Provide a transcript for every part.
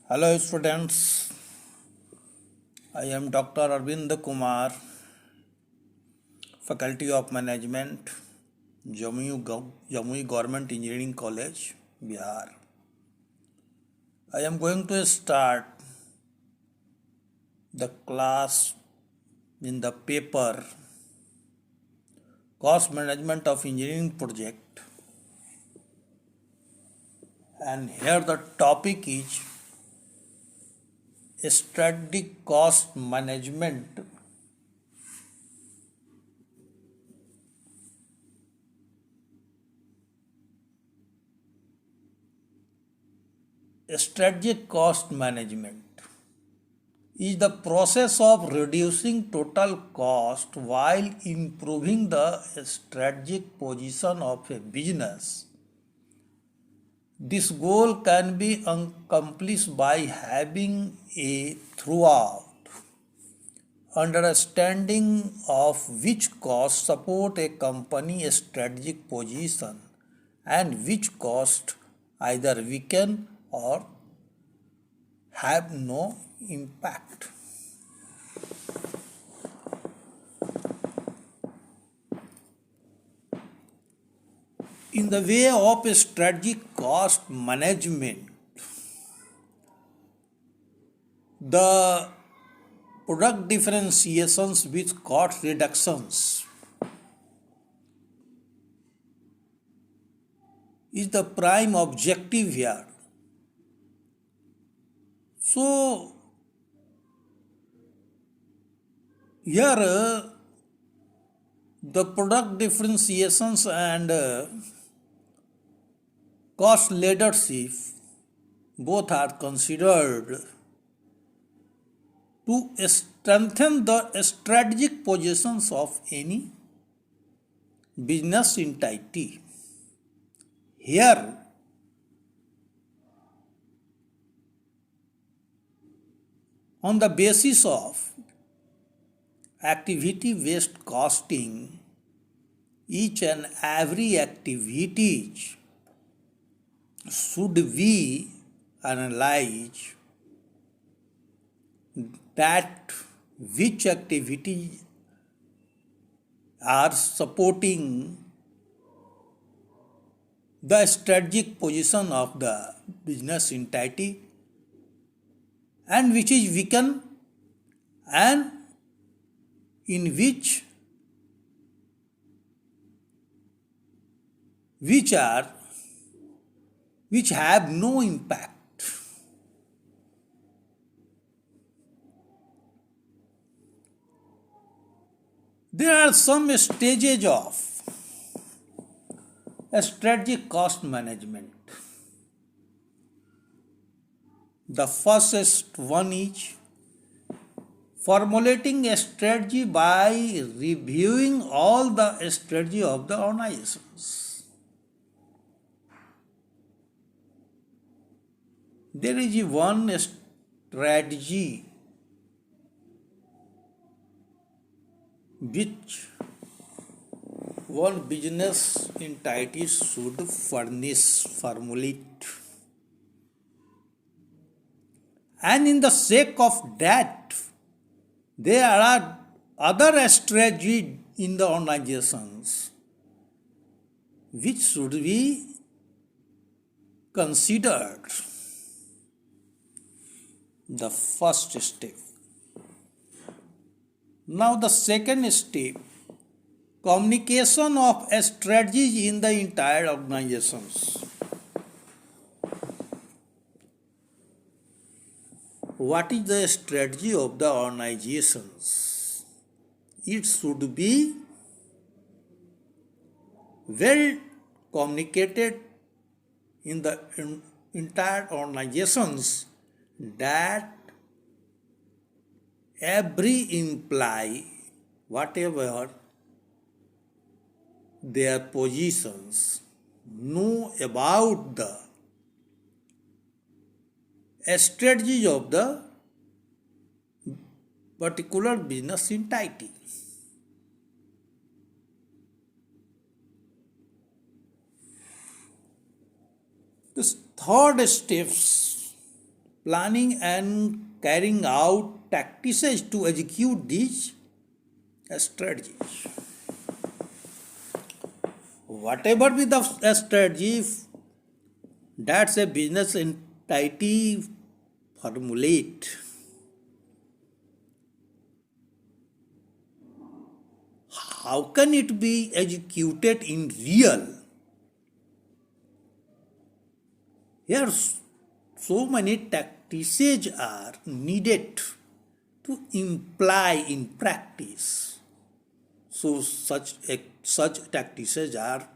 Hello students, I am Dr. Arvind Kumar, Faculty of Management, Jamui Government Engineering College, Bihar. I am going to start the class in the paper Cost Management of Engineering Project, and here the topic is Strategic Cost Management. Strategic cost management is the process of reducing total cost while improving the strategic position of a business. This goal can be accomplished by having a throughout understanding of which costs support a company's strategic position and which costs either weaken or have no impact. In the way of strategic cost management, the product differentiations with cost reductions is the prime objective here. So, here the product differentiations and cost leadership both are considered to strengthen the strategic positions of any business entity. Here, on the basis of activity-based costing, each and every activity should be analyzed that which activities are supporting the strategic position of the business entity and which is weakened and in which have no impact. There are some stages of strategic cost management. The first one is formulating a strategy by reviewing all the strategy of the organizations. There is one strategy which one business entity should formulate. And in the sake of that, there are other strategies in the organizations which should be considered. The first step. Now the second step, communication of strategies in the entire organizations. What is the strategy of the organizations? It should be well communicated in the entire organizations that every employee, whatever their positions, know about the strategy of the particular business entity. The third steps planning and carrying out tactics to execute these strategies. Whatever be the strategy, that's a business entity formulate. How can it be executed in real? Here, so many tactics are needed to imply in practice. So such tactics are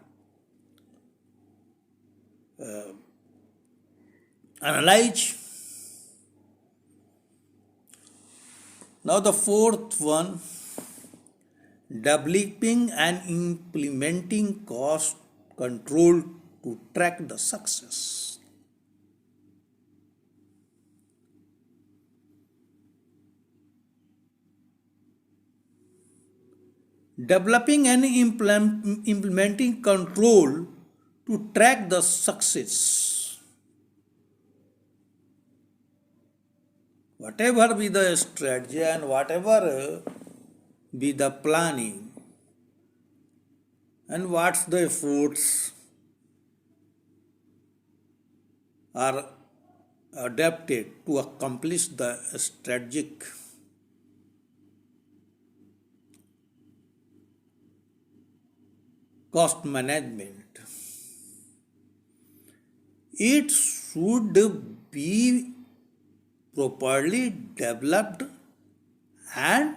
analyzed. Now the fourth one, developing and implementing cost control to track the success. Developing and implementing control to track the success. Whatever be the strategy and whatever be the planning and what's the efforts are adapted to accomplish the strategic cost management. It should be properly developed and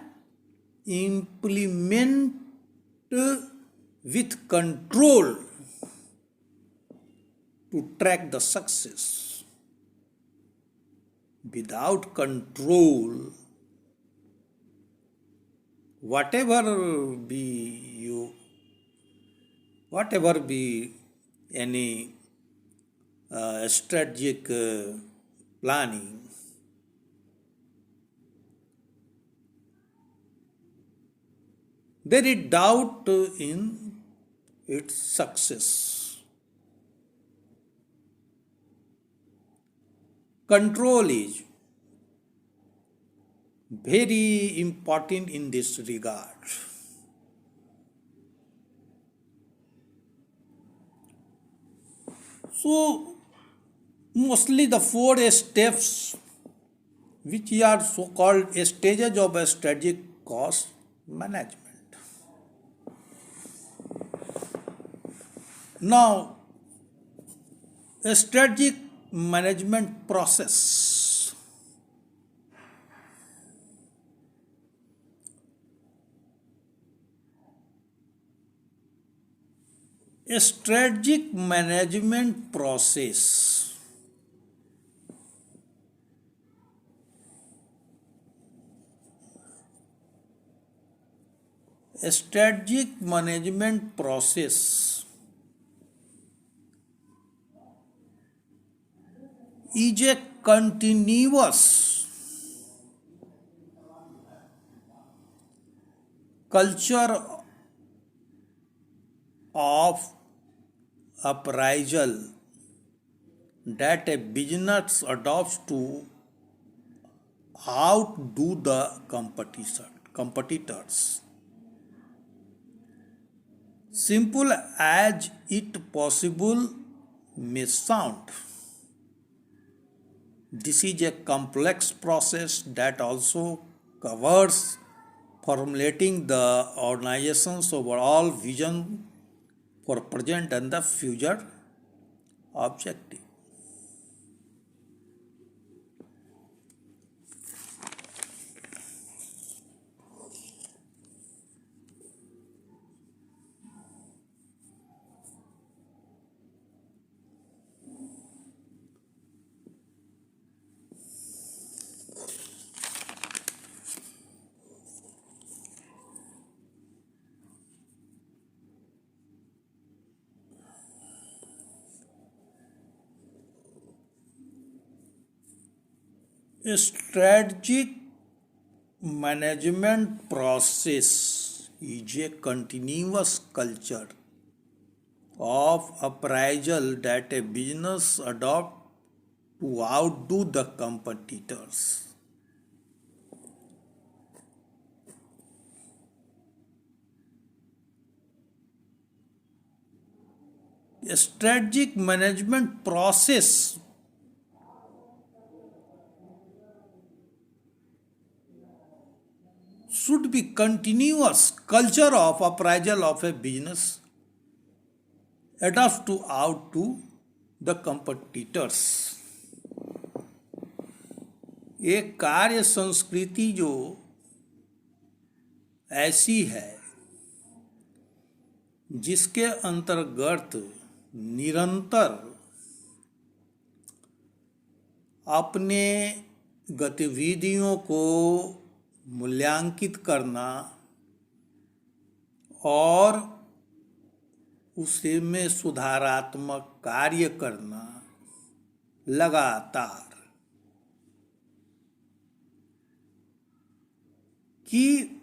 implement with control to track the success. Without control, whatever be any strategic planning, there is doubt in its success. Control is very important in this regard. So, mostly the four steps which are so-called stages of a strategic cost management. Now, a strategic management process. A strategic management process is a continuous culture of appraisal that a business adopts to outdo the competitors. Simple as it possible may sound, this is a complex process that also covers formulating the organization's overall vision for present and the future objective. A strategic management process is a continuous culture of appraisal that a business adopts to outdo the competitors. A strategic management process should be continuous culture of appraisal of a business adapt to outdo the competitors. एक कार्य संस्कृति जो ऐसी है जिसके अंतर्गत निरंतर अपने गतिविधियों को मूल्यांकित करना और उसे में सुधारात्मक कार्य करना लगातार, कि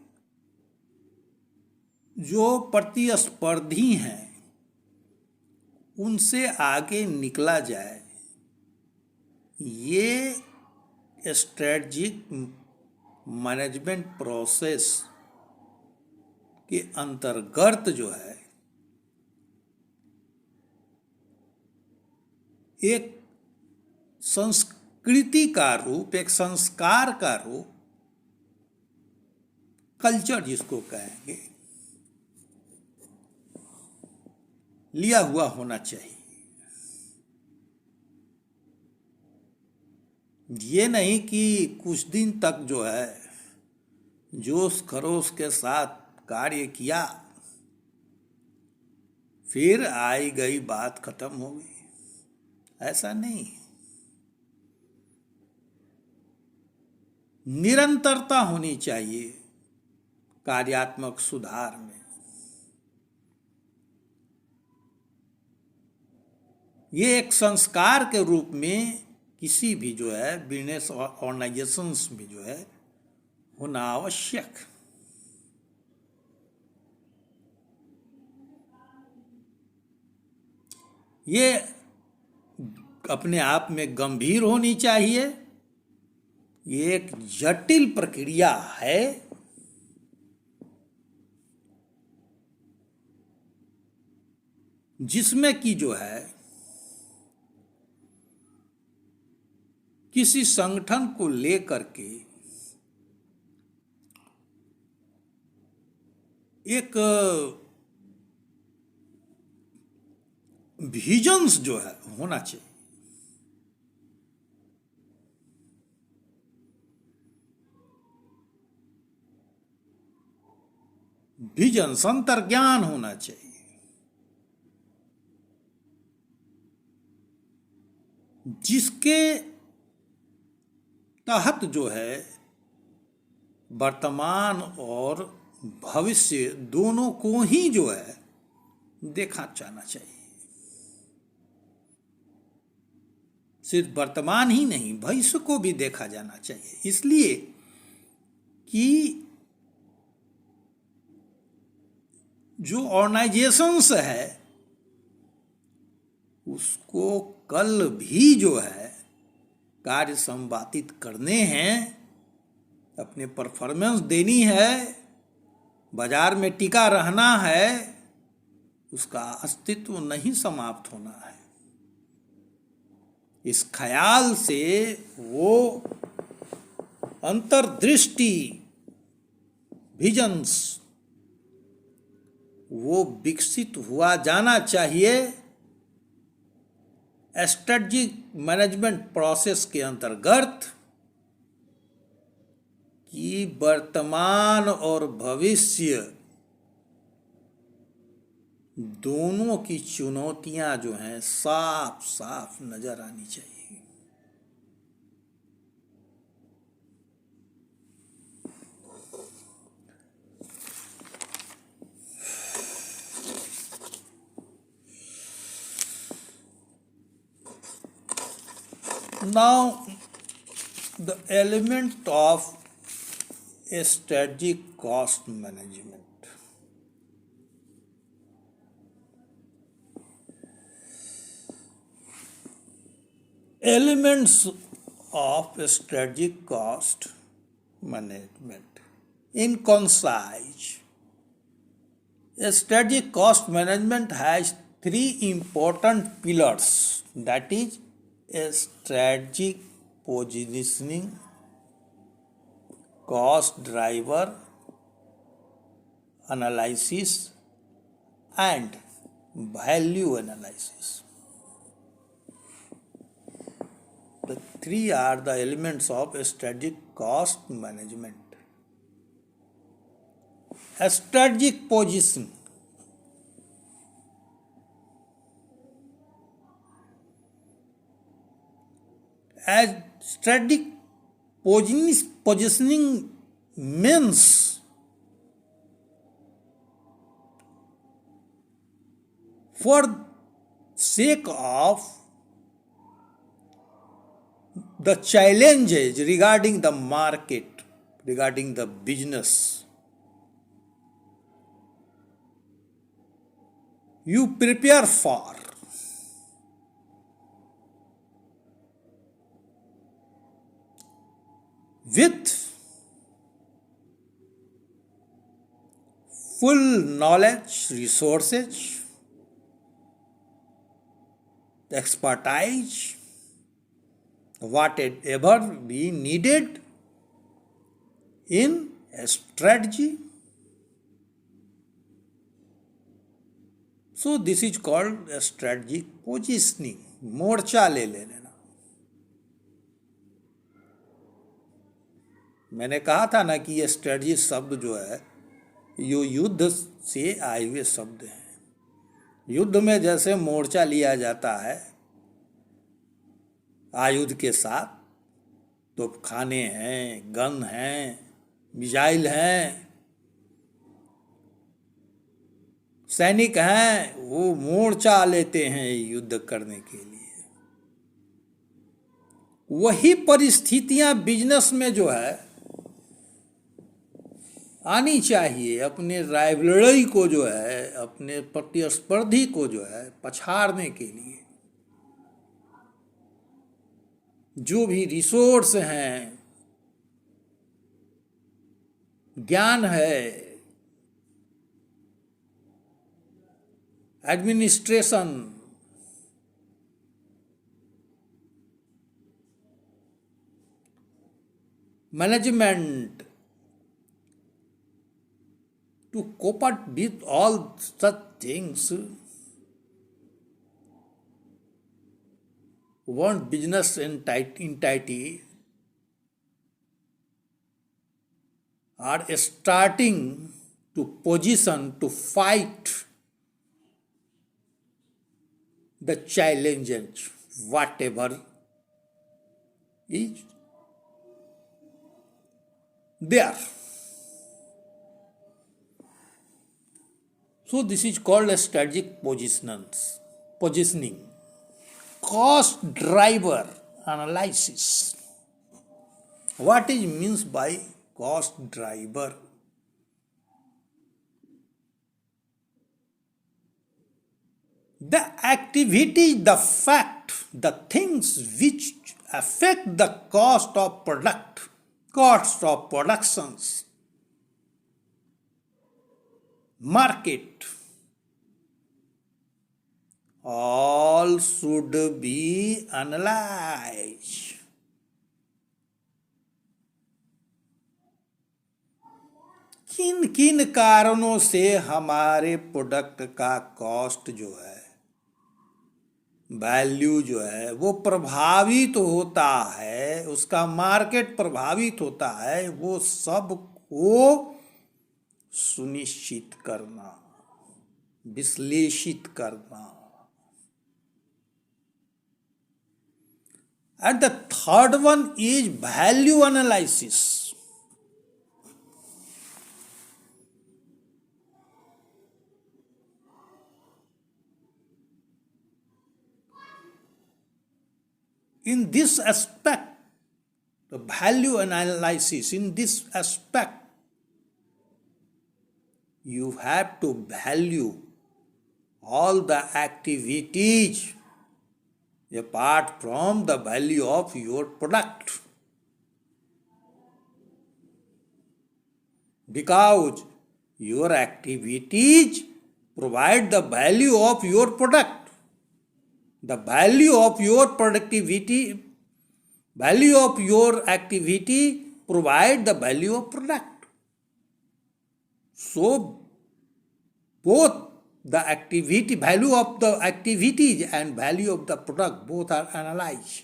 जो प्रतिस्पर्धी हैं उनसे आगे निकला जाए, ये स्ट्रेटजिक मैनेजमेंट प्रोसेस के अंतर्गत जो है एक संस्कृति का रूप, एक संस्कार का रूप, कल्चर जिसको कहेंगे, लिया हुआ होना चाहिए। ये नहीं कि कुछ दिन तक जो है जोश खरोश के साथ कार्य किया, फिर आई गई बात खत्म हो गई, ऐसा नहीं। निरंतरता होनी चाहिए कार्यात्मक सुधार में। ये एक संस्कार के रूप में किसी भी जो है बिजनेस ऑर्गेनाइजेशंस में जो है होना आवश्यक। ये अपने आप में गंभीर होनी चाहिए। ये एक जटिल प्रक्रिया है। जिसमें कि जो है किसी संगठन को लेकर के एक विजन्स जो है होना चाहिए। विजन्स, अंतर्ज्ञान होना चाहिए। जिसके तहत जो है वर्तमान और भविष्य दोनों को ही जो है देखा जाना चाहिए। सिर्फ वर्तमान ही नहीं, भविष्य को भी देखा जाना चाहिए। इसलिए कि जो ऑर्गेनाइजेशंस है उसको कल भी जो है कार्य संपादित करने हैं, अपने परफॉर्मेंस देनी है, बाजार में टिका रहना है, उसका अस्तित्व नहीं समाप्त होना है। इस ख्याल से वो अंतर्दृष्टि, विजन्स, वो विकसित हुआ जाना चाहिए स्ट्रेटजिक मैनेजमेंट प्रोसेस के अंतर्गत, कि वर्तमान और भविष्य दोनों की चुनौतियां जो हैं साफ साफ नजर आनी चाहिए। Now, the element of a strategic cost management. Elements of strategic cost management. In concise, a strategic cost management has three important pillars, that is, a strategic positioning, cost driver analysis, and value analysis. The three are the elements of a strategic cost management. A strategic position. As strategic positioning means for sake of the challenges regarding the market, regarding the business, you prepare for. With full knowledge, resources, expertise, whatever be needed in a strategy. So this is called a strategic positioning. मोर्चा ले लेना. मैंने कहा था ना कि ये strategy शब्द जो है ये युद्ध से आए हुए शब्द हैं. युद्ध में जैसे मोर्चा लिया जाता है आयुध के साथ, तोपखाने हैं, गन हैं, मिसाइल हैं, सैनिक हैं, वो मोर्चा लेते हैं युद्ध करने के लिए. वही परिस्थितियां बिजनेस में जो है आनी चाहिए. अपने राइवलरी को जो है, अपने प्रतिस्पर्धी को जो है पछाड़ने के लिए जो भी रिसोर्स हैं, ज्ञान है, administration, management, to cope up with all such things, one business entity are starting to position to fight the challenges, whatever is there. So this is called a strategic positioning. Cost driver analysis. What is means by cost driver? The activity, the fact, the things which affect the cost of productions, market, all should be analyzed. किन किन कारणों से हमारे product का cost जो है, value जो है वो प्रभावित होता है, उसका मार्केट प्रभावित होता है, वो सब को सुनिश्चित करना, विश्लेषित करना. And the third one is value analysis. In this aspect, the value analysis, in this aspect, you have to value all the activities apart from the value of your product. Because your activities provide the value of your product. The value of your productivity, value of your activity provide the value of product. So both the activity, value of the activities and value of the product both are analyzed.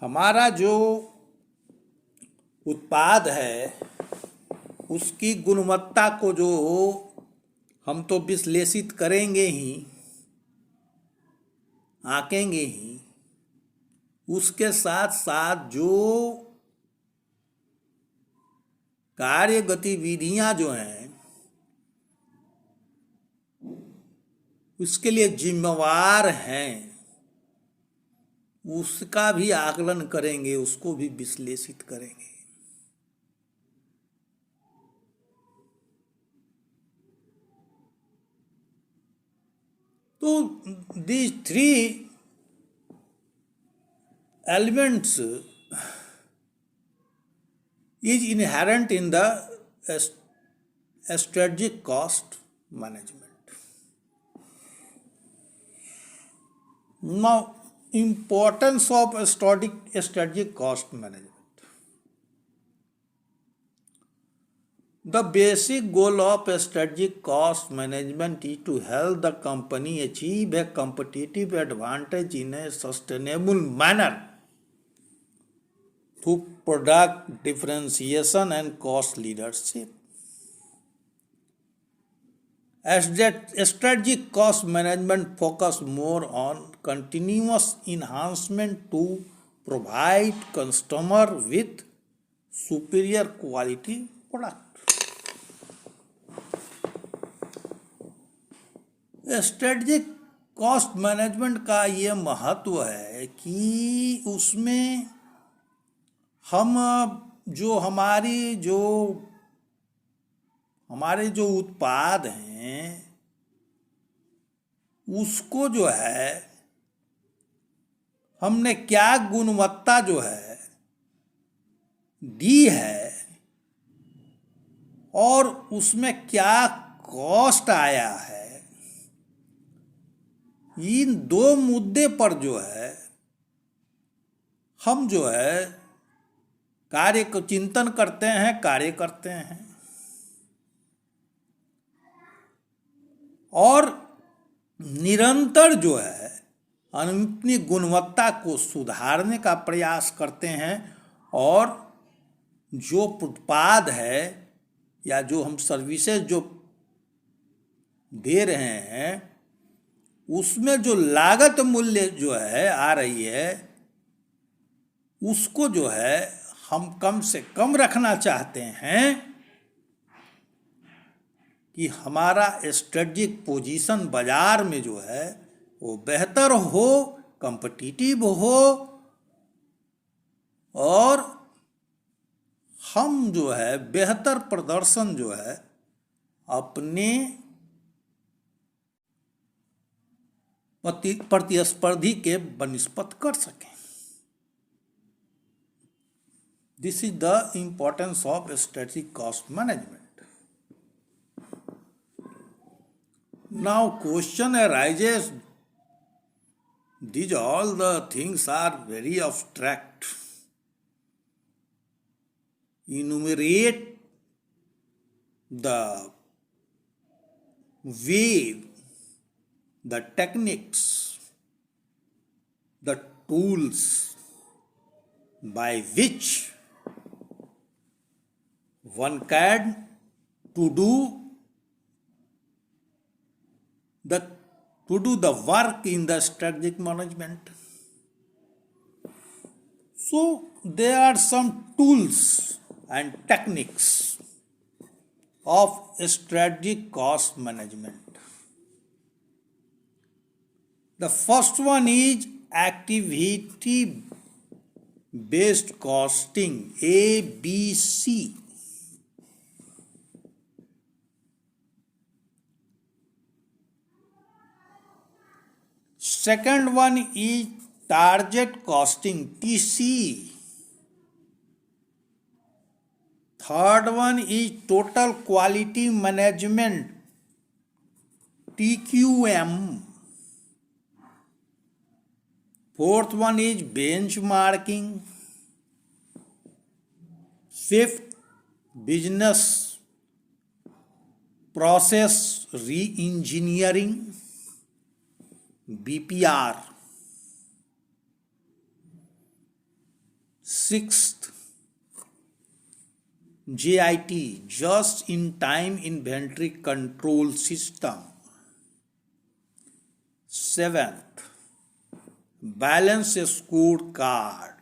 हमारा जो उत्पाद है उसकी गुणवत्ता को जो हम तो विश्लेषित करेंगे ही, आंकेंगे ही, उसके साथ साथ जो कार्य गतिविधियां जो हैं उसके लिए जिम्मेवार हैं उसका भी आकलन करेंगे, उसको भी विश्लेषित करेंगे. तो these three elements is inherent in the strategic cost management. Now, importance of strategic cost management. The basic goal of strategic cost management is to help the company achieve a competitive advantage in a sustainable manner through product differentiation and cost leadership. As that strategic cost management focus more on continuous enhancement to provide customer with superior quality product. Strategic cost management का ये महत्व है कि उसमें हम जो हमारे जो उत्पाद हैं उसको जो है हमने क्या गुणवत्ता जो है दी है और उसमें क्या कॉस्ट आया है, इन दो मुद्दे पर जो है हम जो है कार्य को चिंतन करते हैं, कार्य करते हैं और निरंतर जो है अपनी गुणवत्ता को सुधारने का प्रयास करते हैं और जो उत्पाद है या जो हम सर्विसेज जो दे रहे हैं उसमें जो लागत मूल्य जो है आ रही है उसको जो है हम कम से कम रखना चाहते हैं कि हमारा स्ट्रेटजिक पोजीशन बाजार में जो है वो बेहतर हो, कॉम्पिटिटिव हो और हम जो है बेहतर प्रदर्शन जो है अपने प्रतिस्पर्धी के बनिस्पत कर सकें. This is the importance of strategic cost management. Now question arises, these all the things are very abstract. Enumerate the way, the techniques, the tools by which one can to do the work in the strategic management. So there are some tools and techniques of strategic cost management. The first one is activity based costing, ABC. Second one is target costing, TC. Third one is total quality management, TQM. Fourth one is benchmarking. Fifth, business process re-engineering, BPR. Sixth, JIT, just in time inventory control system. Seventh, balance scorecard.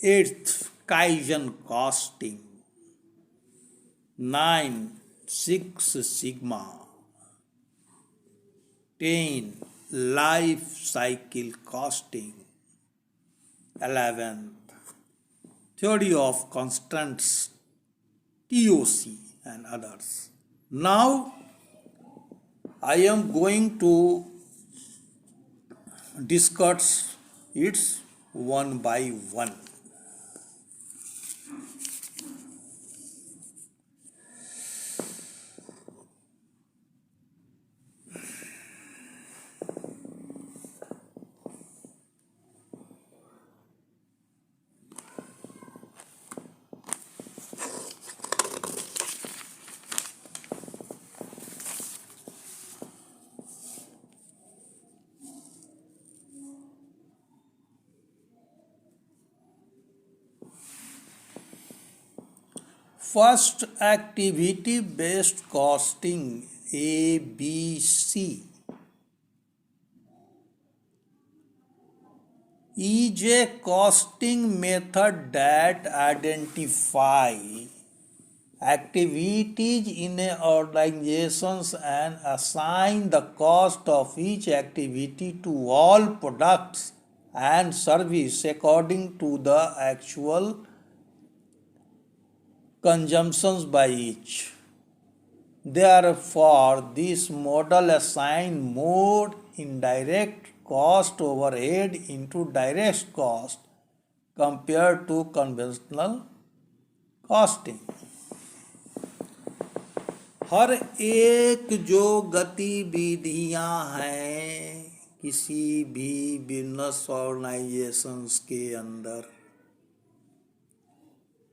Eighth, Kaizen costing. 9, Six Sigma. 10, life cycle costing. 11, theory of constants, TOC, and others. Now I am going to discuss it one by one. First, activity based costing, ABC, is a costing method that identify activities in an organization and assign the cost of each activity to all products and service according to the actual consumptions by each. Therefore, this model assigns more indirect cost overhead into direct cost compared to conventional costing. हर एक जो गतिविधियां हैं किसी भी business organisations के अंदर,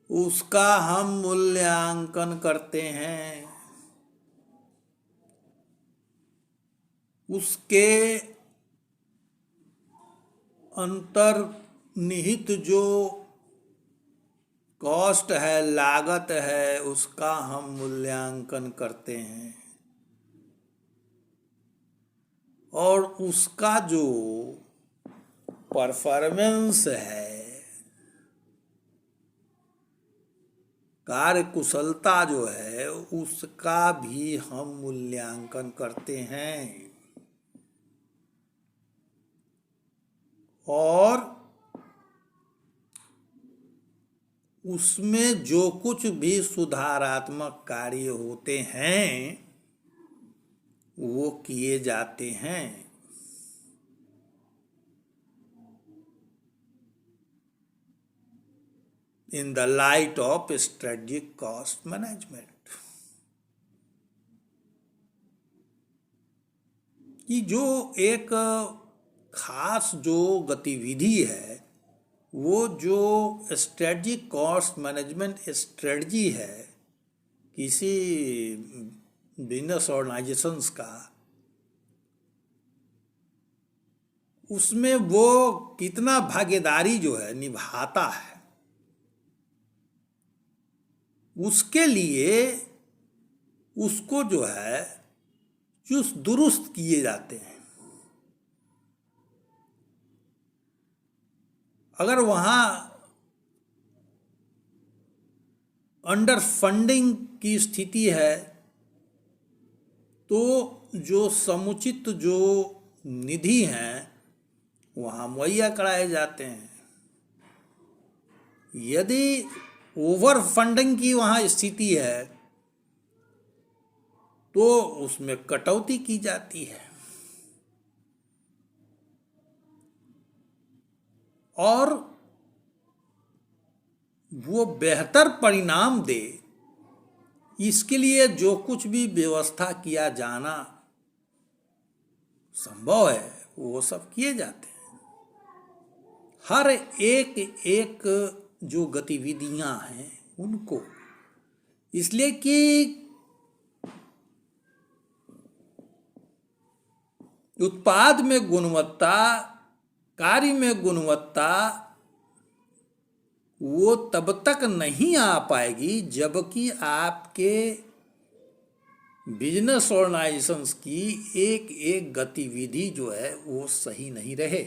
उसका हम मूल्यांकन करते हैं। उसके अंतर्निहित जो कॉस्ट है, लागत है, उसका हम मूल्यांकन करते हैं और उसका जो परफॉर्मेंस है, कार्य कुशलता जो है, उसका भी हम मूल्यांकन करते हैं और उसमें जो कुछ भी सुधारात्मक कार्य होते हैं वो किए जाते हैं। In the light of strategic cost management, कि जो एक खास जो गतिविधि है, वो जो स्ट्रेटजिक कॉस्ट मैनेजमेंट स्ट्रेटजी है किसी बिजनेस ऑर्गेनाइजेशंस का, उसमें वो कितना भागीदारी जो है निभाता है, उसके लिए उसको जो है चुस्त दुरुस्त किए जाते हैं। अगर वहाँ अंडर फंडिंग की स्थिति है तो जो समुचित जो निधि हैं वहाँ मुहैया कराए जाते हैं। यदि ओवर फंडिंग की वहाँ स्थिति है तो उसमें कटौती की जाती है और वो बेहतर परिणाम दे, इसके लिए जो कुछ भी व्यवस्था किया जाना संभव है वो सब किए जाते हैं। हर एक एक जो गतिविधियां हैं उनको, इसलिए कि उत्पाद में गुणवत्ता, कार्य में गुणवत्ता वो तब तक नहीं आ पाएगी जबकि आपके बिजनेस ऑर्गेनाइजेशंस की एक एक गतिविधि जो है वो सही नहीं रहे।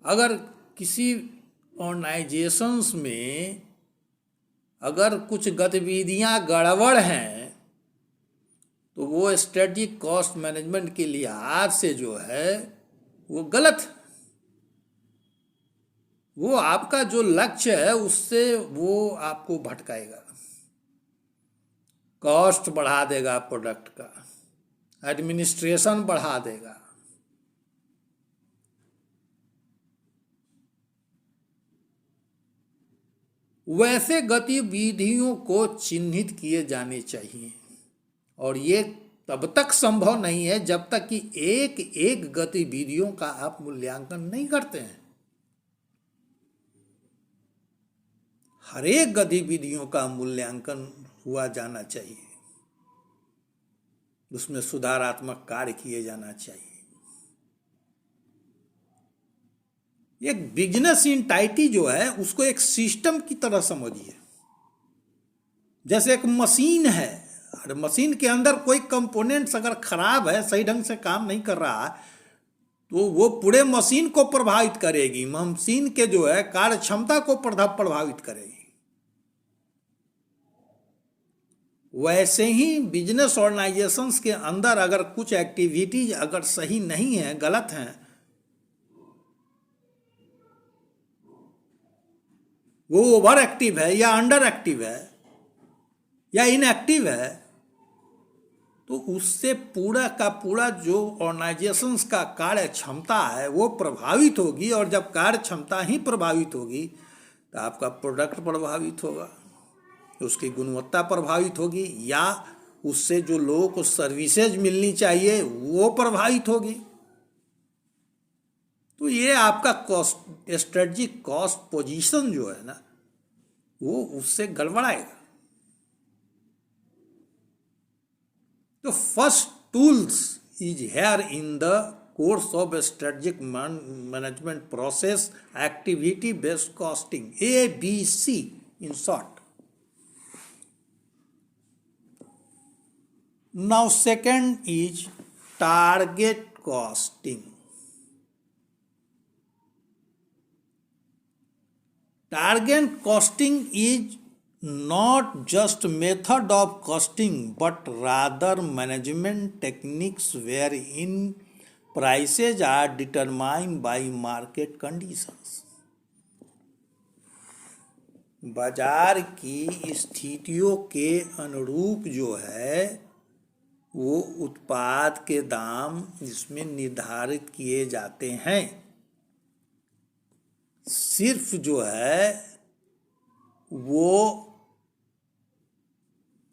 अगर किसी ऑर्गेनाइजेशंस में अगर कुछ गतिविधियां गड़बड़ हैं तो वो स्ट्रेटजिक कॉस्ट मैनेजमेंट के लिहाज से जो है वो गलत, वो आपका जो लक्ष्य है उससे वो आपको भटकाएगा, कॉस्ट बढ़ा देगा, प्रोडक्ट का एडमिनिस्ट्रेशन बढ़ा देगा। वैसे गतिविधियों को चिन्हित किए जाने चाहिए और ये तब तक संभव नहीं है जब तक कि एक एक गतिविधियों का आप मूल्यांकन नहीं करते हैं। हर एक गतिविधियों का मूल्यांकन हुआ जाना चाहिए, उसमें सुधारात्मक कार्य किए जाना चाहिए। एक बिजनेस इंटाइटी जो है उसको एक सिस्टम की तरह समझिए। जैसे एक मशीन है, अरे मशीन के अंदर कोई कंपोनेंट्स अगर खराब है, सही ढंग से काम नहीं कर रहा है, तो वो पूरे मशीन को प्रभावित करेगी, मशीन के जो है कार्य क्षमता को प्रभावित करेगी। वैसे ही बिजनेस ऑर्गेनाइजेशंस के अंदर अगर कुछ एक्टिविटीज अगर सही नहीं है, गलत हैं, वो ओवर एक्टिव है या अंडर एक्टिव है या इनएक्टिव है, तो उससे पूरा का पूरा जो ऑर्गेनाइजेशंस का कार्य क्षमता है वो प्रभावित होगी। और जब कार्य क्षमता ही प्रभावित होगी तो आपका प्रोडक्ट प्रभावित होगा, उसकी गुणवत्ता प्रभावित होगी, या उससे जो लोगों को सर्विसेज मिलनी चाहिए वो प्रभावित होगी। तो ये आपका कॉस्ट, स्ट्रेटजिक कॉस्ट पोजीशन जो है ना वो उससे गड़बड़ाएगा। तो first tools is here in the course of strategic management process activity based costing, ABC in short. Now second is target costing. Target costing is not just method of costing but rather management techniques wherein prices are determined by market conditions. बाजार की स्थितियों के अनुरूप जो है वो उत्पाद के दाम इसमें निर्धारित किए जाते हैं। सिर्फ जो है वो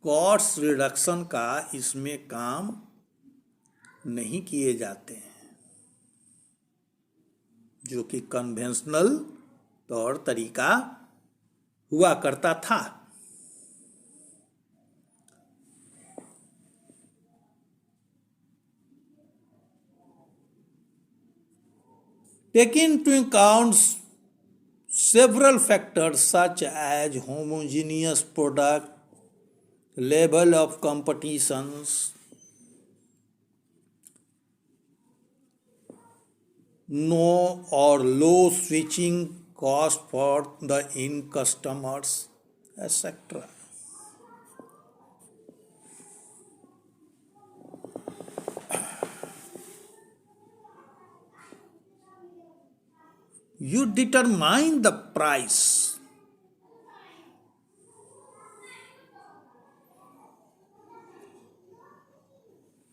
कॉस्ट रिडक्शन का इसमें काम नहीं किए जाते हैं जो कि कन्वेंशनल तौर तरीका हुआ करता था। Taking into account several factors such as homogeneous product, level of competitions, no or low switching cost for the end customers, etc. You determine the price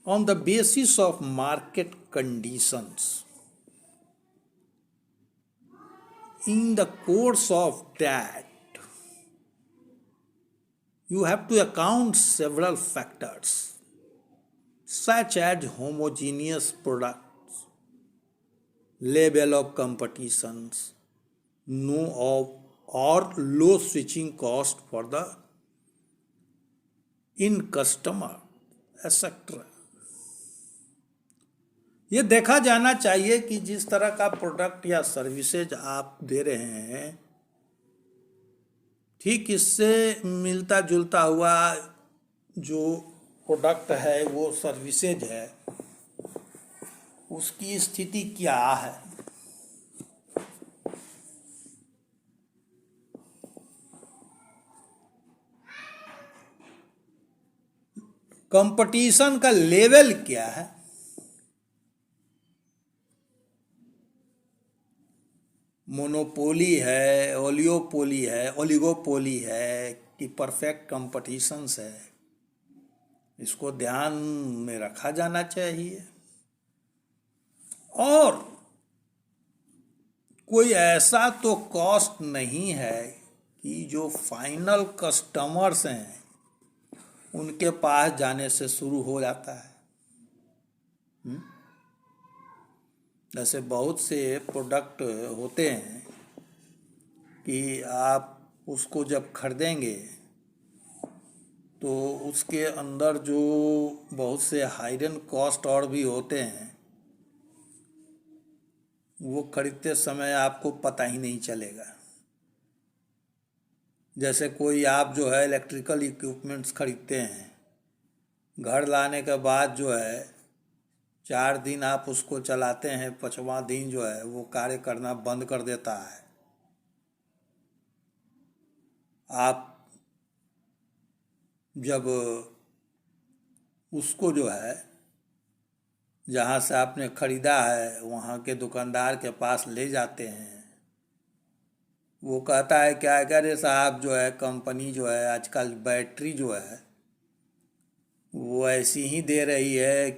on the basis of market conditions. In the course of that, you have to account several factors such as homogeneous products, level of competitions, no of or low switching cost for the in customer, etc. ये देखा जाना चाहिए कि जिस तरह का product या services आप दे रहे हैं, ठीक इससे मिलता जुलता हुआ जो प्रोडक्ट है, वो सर्विसेज है, उसकी स्थिति क्या है। कंपटीशन का लेवल क्या है, मोनोपोली है, ओलिगोपोली है कि परफेक्ट कंपटीशंस है, इसको ध्यान में रखा जाना चाहिए। और कोई ऐसा तो कॉस्ट नहीं है कि जो फाइनल कस्टमर्स हैं उनके पास जाने से शुरू हो जाता है। जैसे बहुत से प्रोडक्ट होते हैं कि आप उसको जब खरीदेंगे तो उसके अंदर जो बहुत से हाइडन कॉस्ट और भी होते हैं, वो खरीदते समय आपको पता ही नहीं चलेगा। जैसे कोई आप जो है इलेक्ट्रिकल इक्विपमेंट्स खरीदते हैं, घर लाने के बाद जो है 4 दिन आप उसको चलाते हैं, 5वां दिन जो है वो कार्य करना बंद कर देता है। आप जब उसको जो है जहाँ से आपने खरीदा है वहाँ के दुकानदार के पास ले जाते हैं, वो कहता है क्या है, कह रहे साहब जो है कंपनी जो है आजकल बैटरी जो है वो ऐसी ही दे रही है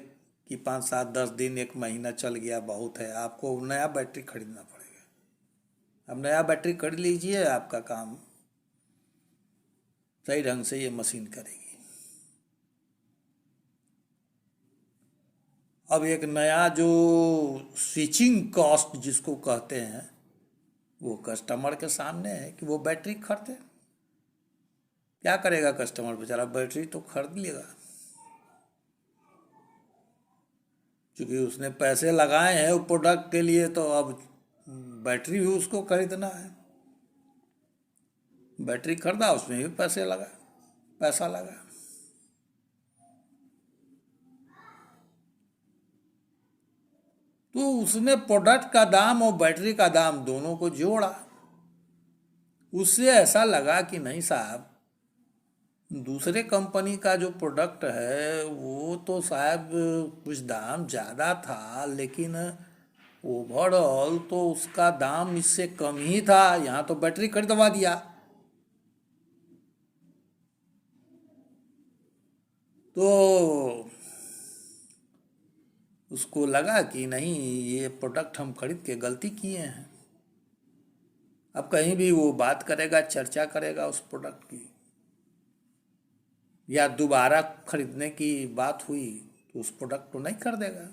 कि 5, 7, 10 दिन 1 महीना चल गया बहुत है, आपको नया बैटरी खरीदना पड़ेगा। अब नया बैटरी खरीद लीजिए, आपका काम सही ढंग से ये मशीन करेगी। अब एक नया जो स्विचिंग कॉस्ट जिसको कहते हैं, वो कस्टमर के सामने है कि वो बैटरी खरीदे। क्या करेगा कस्टमर बेचारा, बैटरी तो खरीद लेगा क्योंकि उसने पैसे लगाए हैं वो प्रोडक्ट के लिए, तो अब बैटरी भी उसको खरीदना है। बैटरी खरीदा, उसमें भी पैसा लगा। तो उसने प्रोडक्ट का दाम और बैटरी का दाम दोनों को जोड़ा। उससे ऐसा लगा कि नहीं साहब, दूसरे कंपनी का जो प्रोडक्ट है वो तो शायद कुछ दाम ज़्यादा था, लेकिन ओवरऑल तो उसका दाम इससे कम ही था, यहाँ तो बैटरी खरीदवा दिया। तो उसको लगा कि नहीं, ये प्रोडक्ट हम खरीद के गलती किए हैं। अब कहीं भी वो बात करेगा, चर्चा करेगा उस प्रोडक्ट की, या दोबारा खरीदने की बात हुई तो उस प्रोडक्ट को नहीं खरीदेगा।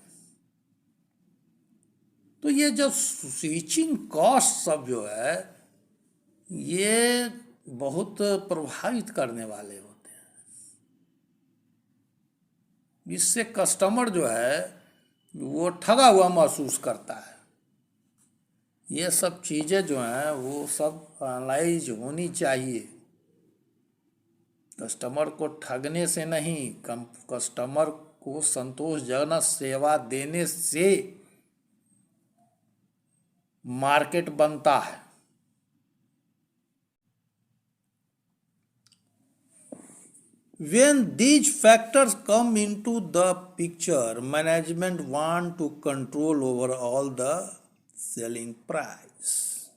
तो ये जो स्विचिंग कॉस्ट सब जो है ये बहुत प्रभावित करने वाले होते हैं। इससे कस्टमर जो है वो ठगा हुआ महसूस करता है। ये सब चीज़ें जो हैं वो सब एनालाइज होनी चाहिए। कस्टमर को ठगने से नहीं, कस्टमर को संतोषजनक सेवा देने से मार्केट बनता है। When these factors come into the picture, management want to control over all the selling price.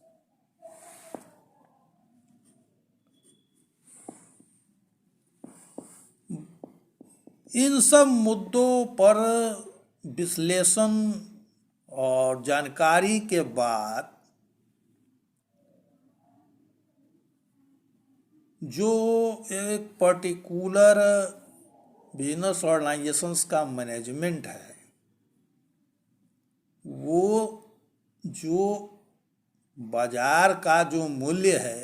इन सब मुद्दों पर विश्लेषण और जानकारी के बाद जो एक पर्टिकुलर बिजनेस ऑर्गेनाइजेशंस का मैनेजमेंट है, वो जो बाजार का जो मूल्य है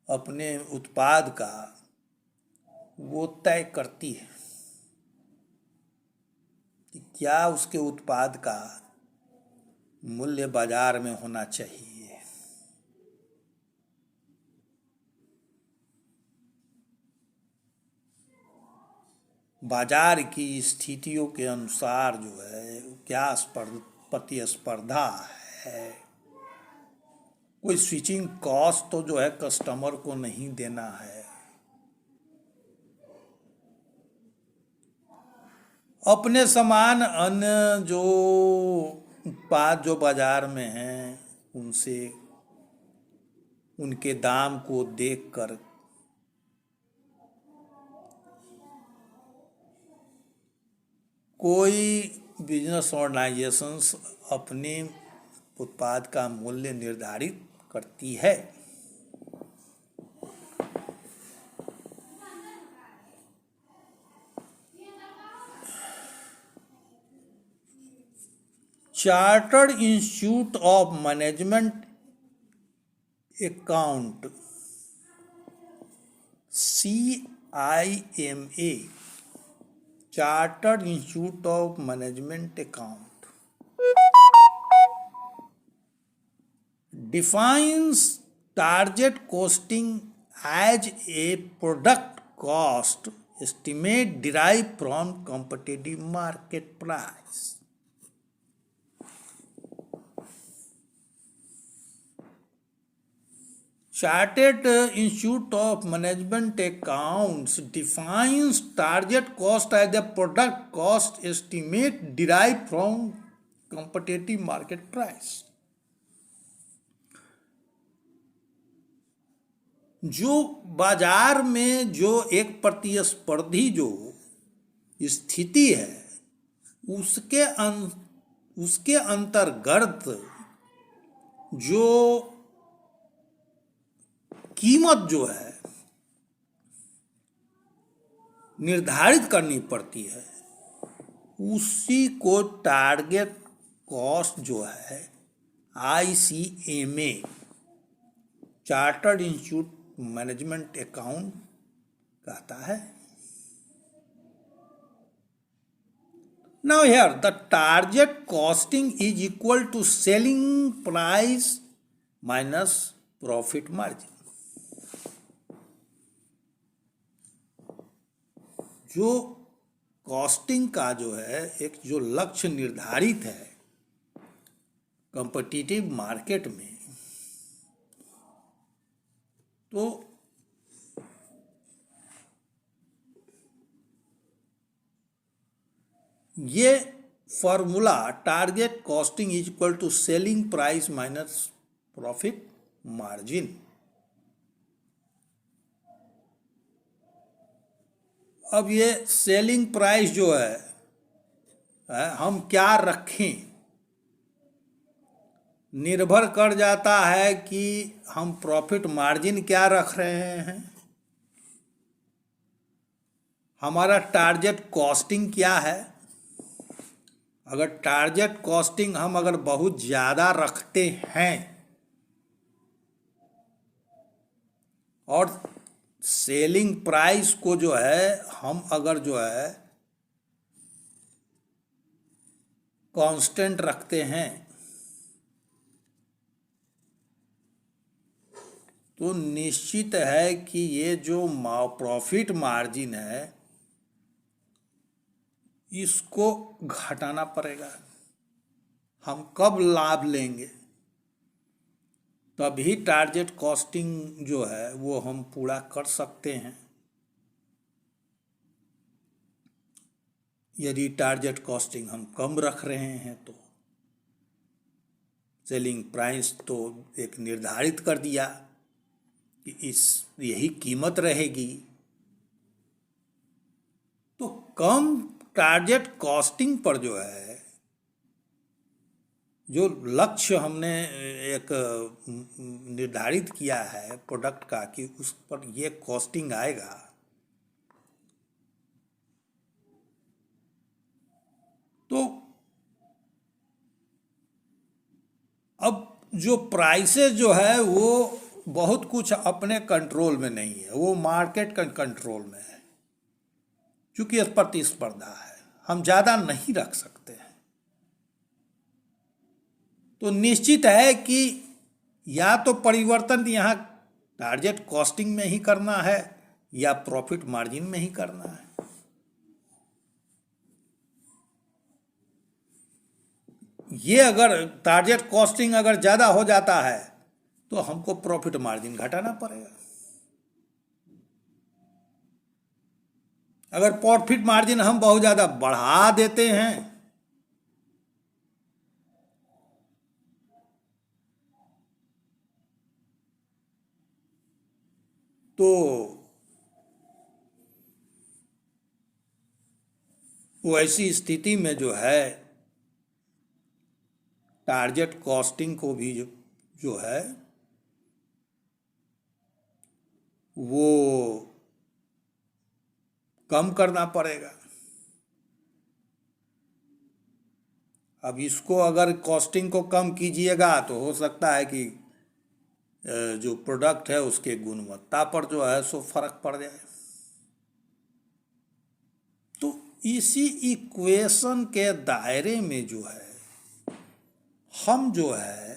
अपने उत्पाद का, वो तय करती है कि क्या उसके उत्पाद का मूल्य बाजार में होना चाहिए। बाजार की स्थितियों के अनुसार जो है क्या प्रतिस्पर्धा है। कोई स्विचिंग कॉस्ट तो जो है कस्टमर को नहीं देना है। अपने समान अन्य जो उत्पाद जो बाजार में हैं उनसे उनके दाम को देखकर कोई बिजनेस ऑर्गेनाइजेशंस अपने उत्पाद का मूल्य निर्धारित करती है। Chartered institute of management account CIMA, Chartered Institute of Management Account, defines target costing as a product cost estimate derived from competitive market price. Chartered Institute of Management Accounts defines target cost as the product cost estimate derived from competitive market price. जो बाजार में जो एक प्रतिस्पर्धी जो स्थिति है उसके अंतर्गत जो कीमत जो है निर्धारित करनी पड़ती है उसी को टारगेट कॉस्ट जो है ICMA, chartered institute management account कहता है। Now here the target costing is equal to selling price minus profit margin. जो कॉस्टिंग का जो है एक जो लक्ष्य निर्धारित है कॉम्पिटिटिव मार्केट में, तो ये formula target costing is equal to selling price minus profit margin. अब ये सेलिंग प्राइस जो है हम क्या रखें निर्भर कर जाता है कि हम प्रॉफिट मार्जिन क्या रख रहे हैं, हमारा टारगेट कॉस्टिंग क्या है। अगर टारगेट कॉस्टिंग हम अगर बहुत ज़्यादा रखते हैं और सेलिंग प्राइस को जो है हम अगर जो है कांस्टेंट रखते हैं तो निश्चित है कि ये जो प्रॉफिट मार्जिन है इसको घटाना पड़ेगा। हम कब लाभ लेंगे तभी टारगेट कॉस्टिंग जो है वो हम पूरा कर सकते हैं। यदि टारगेट कॉस्टिंग हम कम रख रहे हैं तो सेलिंग प्राइस तो एक निर्धारित कर दिया कि यही कीमत रहेगी, तो कम टारगेट कॉस्टिंग पर जो है, जो लक्ष्य हमने एक निर्धारित किया है प्रोडक्ट का कि उस पर ये कॉस्टिंग आएगा, तो अब जो प्राइसेस जो है वो बहुत कुछ अपने कंट्रोल में नहीं है, वो मार्केट का कंट्रोल में है। क्योंकि प्रतिस्पर्धा है, हम ज़्यादा नहीं रख सकते हैं। तो निश्चित है कि या तो परिवर्तन यहाँ टारगेट कॉस्टिंग में ही करना है या प्रॉफिट मार्जिन में ही करना है। ये अगर टारगेट कॉस्टिंग अगर ज़्यादा हो जाता है तो हमको प्रॉफिट मार्जिन घटाना पड़ेगा। अगर प्रॉफिट मार्जिन हम बहुत ज़्यादा बढ़ा देते हैं तो वो ऐसी स्थिति में जो है टारगेट कॉस्टिंग को भी जो है वो कम करना पड़ेगा। अब इसको अगर कॉस्टिंग को कम कीजिएगा तो हो सकता है कि जो प्रोडक्ट है उसके गुणवत्ता पर जो है सो फर्क पड़ जाए। तो इसी इक्वेशन के दायरे में जो है हम जो है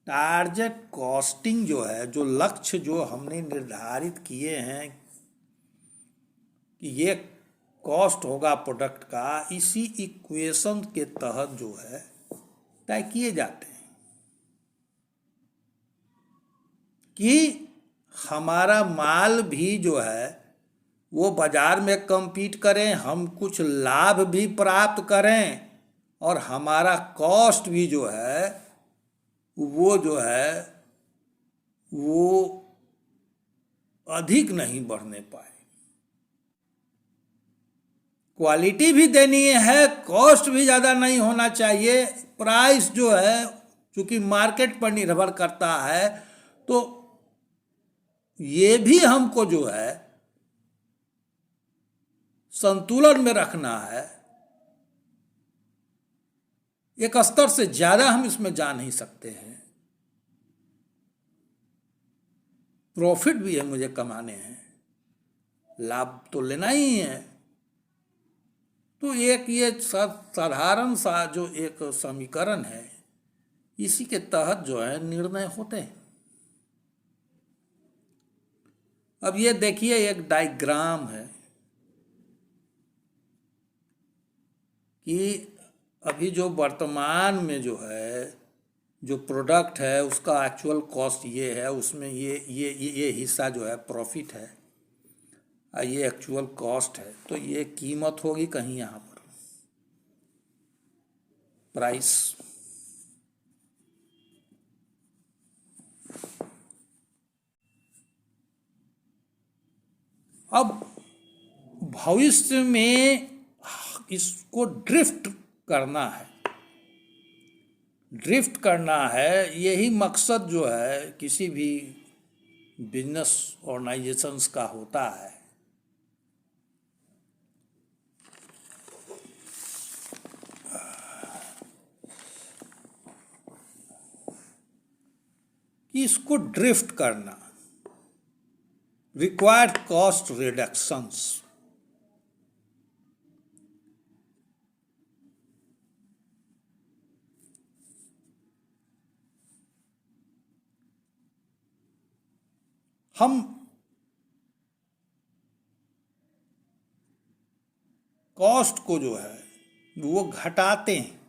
टारगेट कॉस्टिंग जो है, जो लक्ष्य जो हमने निर्धारित किए हैं कि ये कॉस्ट होगा प्रोडक्ट का, इसी इक्वेशन के तहत जो है तय किए जाते हैं कि हमारा माल भी जो है वो बाजार में कम्पीट करें, हम कुछ लाभ भी प्राप्त करें और हमारा कॉस्ट भी जो है वो जो है वो अधिक नहीं बढ़ने पाए। क्वालिटी भी देनी है, कॉस्ट भी ज़्यादा नहीं होना चाहिए। प्राइस जो है चूँकि मार्केट पर निर्भर करता है तो ये भी हमको जो है संतुलन में रखना है। एक स्तर से ज़्यादा हम इसमें जा नहीं सकते हैं। प्रॉफिट भी है, मुझे कमाने हैं, लाभ तो लेना ही है। तो एक ये साधारण सा जो एक समीकरण है, इसी के तहत जो है निर्णय होते हैं। अब ये देखिए एक डायग्राम है कि अभी जो वर्तमान में जो है जो प्रोडक्ट है उसका एक्चुअल कॉस्ट ये है, उसमें ये हिस्सा जो है प्रॉफिट है और ये एक्चुअल कॉस्ट है। तो ये कीमत होगी कहीं यहाँ पर प्राइस। अब भविष्य में इसको ड्रिफ्ट करना है, ड्रिफ्ट करना है। यही मकसद जो है किसी भी बिजनेस ऑर्गेनाइजेशंस का होता है कि इसको ड्रिफ्ट करना, रिक्वायर्ड कॉस्ट रिडक्शंस। हम कॉस्ट को जो है वो घटाते हैं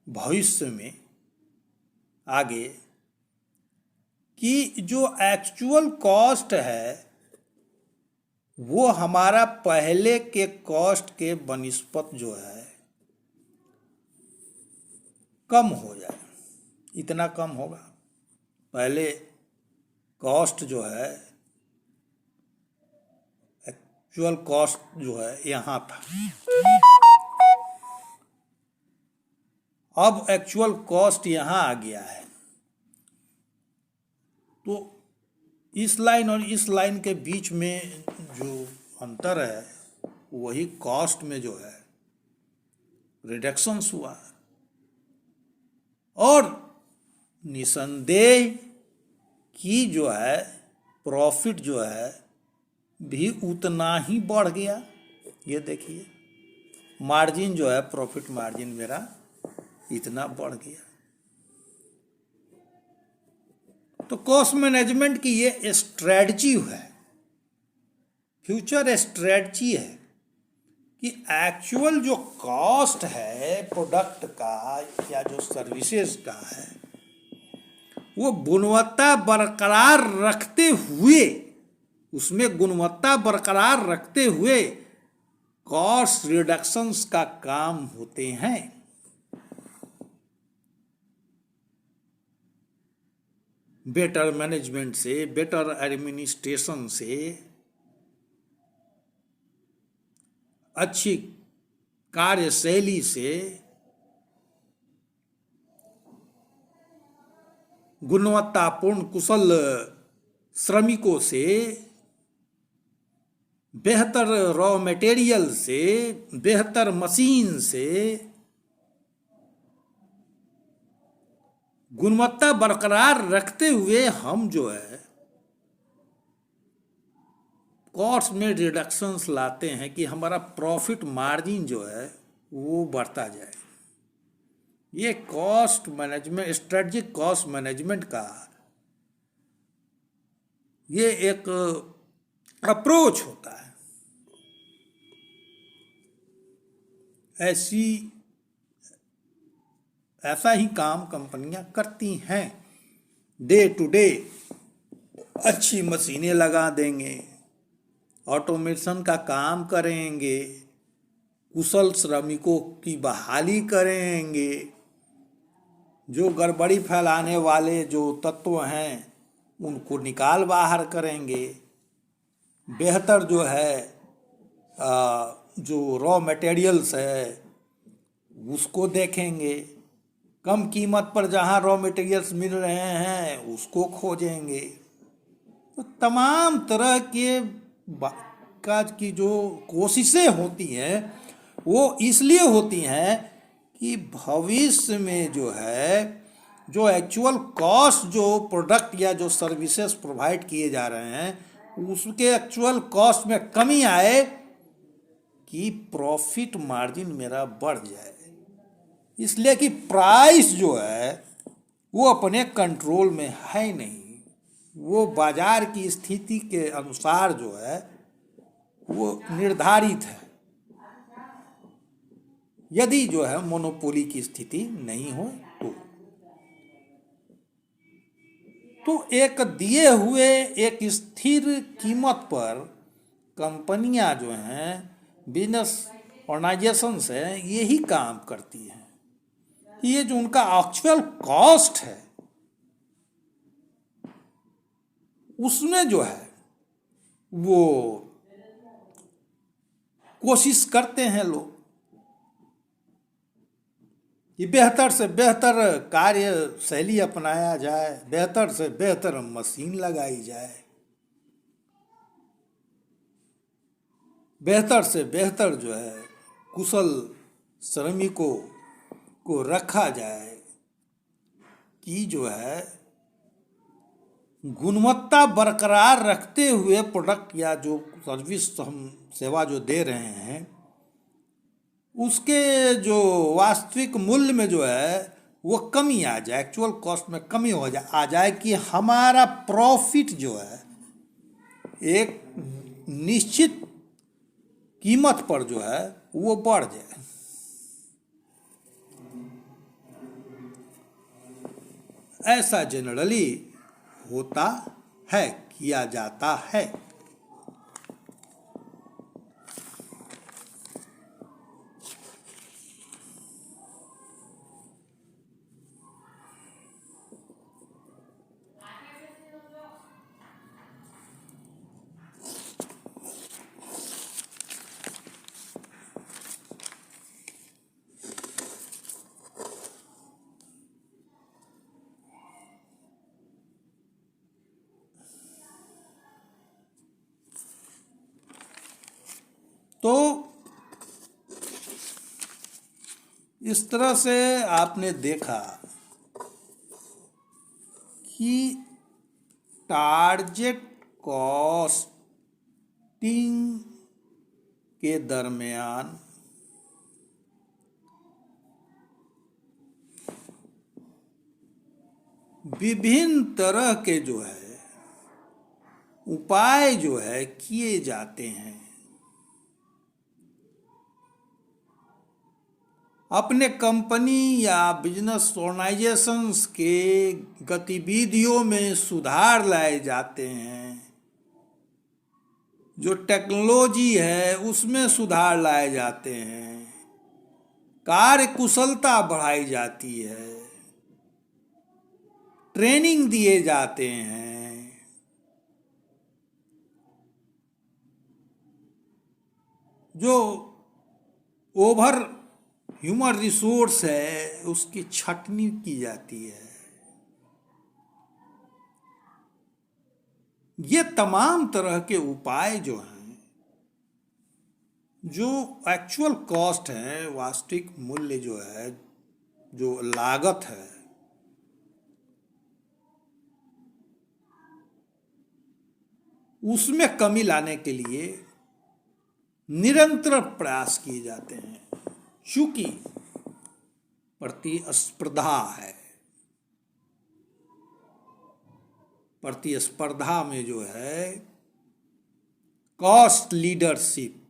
भविष्य में आगे, कि जो एक्चुअल कॉस्ट है वो हमारा पहले के कॉस्ट के बनिस्पत जो है कम हो जाए। इतना कम होगा, पहले कॉस्ट जो है एक्चुअल कॉस्ट जो है यहाँ था। अब एक्चुअल कॉस्ट यहाँ आ गया है, तो इस लाइन और इस लाइन के बीच में जो अंतर है वही कॉस्ट में जो है रिडक्शंस हुआ। और निसंदेह कि जो है प्रॉफिट जो है भी उतना ही बढ़ गया। ये देखिए मार्जिन जो है, प्रॉफिट मार्जिन मेरा इतना बढ़ गया। तो कॉस्ट मैनेजमेंट की ये स्ट्रेटजी है, फ्यूचर स्ट्रेटजी है कि एक्चुअल जो कॉस्ट है प्रोडक्ट का या जो सर्विसेज का है वो गुणवत्ता बरकरार रखते हुए, उसमें गुणवत्ता बरकरार रखते हुए कॉस्ट रिडक्शंस का काम होते हैं। बेटर मैनेजमेंट से, बेटर एडमिनिस्ट्रेशन से, अच्छी कार्यशैली से, गुणवत्तापूर्ण कुशल श्रमिकों से, बेहतर रॉ मटेरियल से, बेहतर मशीन से गुणवत्ता बरकरार रखते हुए हम जो है कॉस्ट में रिडक्शंस लाते हैं कि हमारा प्रॉफिट मार्जिन जो है वो बढ़ता जाए। ये cost management, strategic cost management का ये एक अप्रोच होता है। ऐसा ही काम कंपनियां करती हैं। डे टू डे अच्छी मशीनें लगा देंगे, ऑटोमेशन का काम करेंगे, कुशल श्रमिकों की बहाली करेंगे, जो गड़बड़ी फैलाने वाले जो तत्व हैं उनको निकाल बाहर करेंगे, बेहतर जो है जो रॉ मटेरियल्स है उसको देखेंगे, कम कीमत पर जहाँ रॉ मटेरियल्स मिल रहे हैं उसको खोजेंगे। तो तमाम तरह के की जो कोशिशें होती हैं वो इसलिए होती हैं कि भविष्य में जो है जो एक्चुअल कॉस्ट जो प्रोडक्ट या जो सर्विसेज प्रोवाइड किए जा रहे हैं उसके एक्चुअल कॉस्ट में कमी आए कि प्रॉफिट मार्जिन मेरा बढ़ जाए। इसलिए कि प्राइस जो है वो अपने कंट्रोल में है नहीं, वो बाजार की स्थिति के अनुसार जो है वो निर्धारित है। यदि जो है मोनोपोली की स्थिति नहीं हो तो एक दिए हुए एक स्थिर कीमत पर कंपनियां जो हैं, बिजनेस ऑर्गेनाइजेशंस हैं, यही काम करती हैं। ये जो उनका एक्चुअल कॉस्ट है उसमें जो है वो कोशिश करते हैं लोग कि बेहतर से बेहतर कार्यशैली अपनाया जाए, बेहतर से बेहतर मशीन लगाई जाए, बेहतर से बेहतर जो है कुशल श्रमिकों को रखा जाए कि जो है गुणवत्ता बरकरार रखते हुए प्रोडक्ट या जो सर्विस हम सेवा जो दे रहे हैं उसके जो वास्तविक मूल्य में जो है वो कमी आ जाए, एक्चुअल कॉस्ट में कमी आ जाए कि हमारा प्रॉफिट जो है एक निश्चित कीमत पर जो है वो बढ़ जाए। ऐसा जनरली होता है, किया जाता है। इस तरह से आपने देखा कि टारगेट कॉस्टिंग के दरमियान विभिन्न तरह के जो है उपाय जो है किए जाते हैं। अपने कंपनी या बिजनेस ऑर्गेनाइजेशंस के गतिविधियों में सुधार लाए जाते हैं। जो टेक्नोलॉजी है उसमें सुधार लाए जाते हैं। कार्य कुशलता बढ़ाई जाती है। ट्रेनिंग दिए जाते हैं। जो ओवर ह्यूमन रिसोर्स है उसकी छटनी की जाती है। ये तमाम तरह के उपाय जो हैं, जो एक्चुअल कॉस्ट है, वास्तविक मूल्य जो है, जो लागत है, उसमें कमी लाने के लिए निरंतर प्रयास किए जाते हैं। चूंकि प्रतिस्पर्धा है, प्रतिस्पर्धा में जो है cost leadership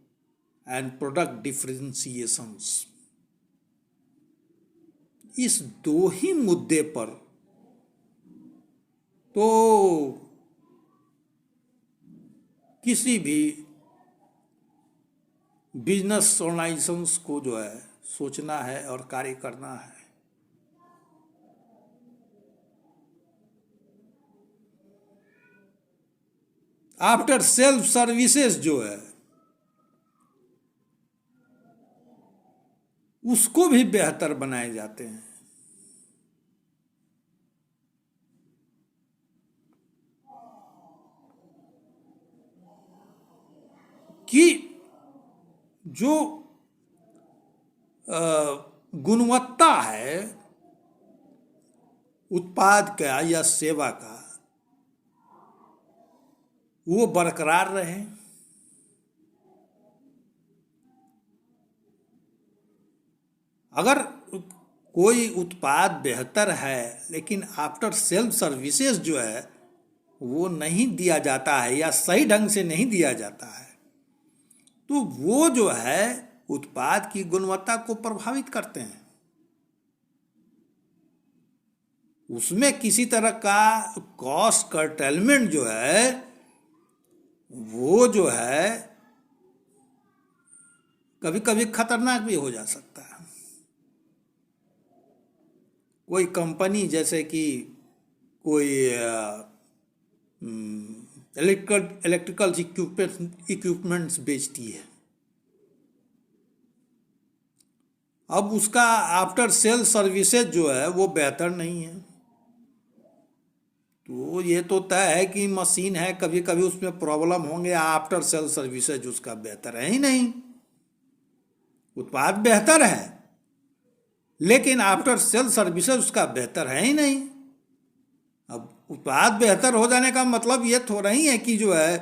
and product differentiations, इस दो ही मुद्दे पर तो किसी भी बिजनेस ऑर्गेनाइजेशंस को जो है सोचना है और कार्य करना है। आफ्टर सेल्फ सर्विसेज जो है उसको भी बेहतर बनाए जाते हैं। कि जो गुणवत्ता है उत्पाद का या सेवा का, वो बरकरार रहे। अगर कोई उत्पाद बेहतर है लेकिन आफ्टर सेल्फ सर्विसेज जो है वो नहीं दिया जाता है या सही ढंग से नहीं दिया जाता है, तो वो जो है उत्पाद की गुणवत्ता को प्रभावित करते हैं। उसमें किसी तरह का कॉस्ट कर्टेलमेंट जो है वो जो है कभी कभी खतरनाक भी हो जा सकता है। कोई कंपनी जैसे कि कोई इलेक्ट्रिकल इक्विपमेंट्स बेचती है, अब उसका आफ्टर सेल सर्विसेज जो है वो बेहतर नहीं है, तो ये तो तय है कि मशीन है, कभी कभी उसमें प्रॉब्लम होंगे। आफ्टर सेल सर्विसेज उसका बेहतर है ही नहीं। उत्पाद बेहतर है लेकिन आफ्टर सेल सर्विसेज उसका बेहतर है ही नहीं। अब उत्पाद बेहतर हो जाने का मतलब ये थोड़ा ही है कि जो है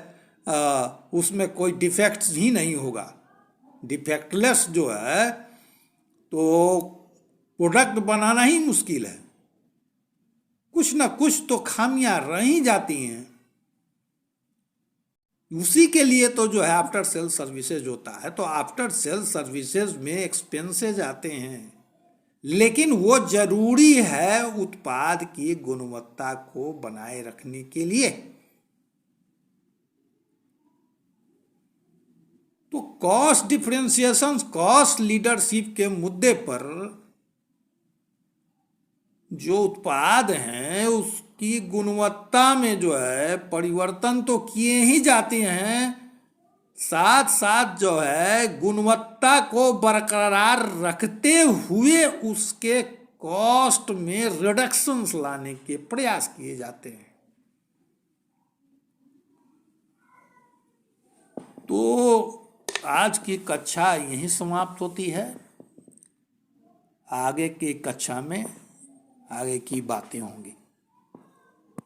उसमें कोई डिफेक्ट्स ही नहीं होगा। डिफेक्टलेस जो है तो प्रोडक्ट बनाना ही मुश्किल है। कुछ ना कुछ तो खामियां रह ही जाती हैं। उसी के लिए तो जो है आफ्टर सेल सर्विसेज होता है। तो आफ्टर सेल सर्विसेज में एक्सपेंसेज आते हैं, लेकिन वो जरूरी है उत्पाद की गुणवत्ता को बनाए रखने के लिए। तो कॉस्ट डिफरेंशिएशन, कॉस्ट लीडरशिप के मुद्दे पर जो उत्पाद हैं उसकी गुणवत्ता में जो है परिवर्तन तो किए ही जाते हैं, साथ साथ जो है गुणवत्ता को बरकरार रखते हुए उसके कॉस्ट में रिडक्शंस लाने के प्रयास किए जाते हैं। तो आज की कक्षा यहीं समाप्त होती है। आगे की कक्षा में आगे की बातें होंगी।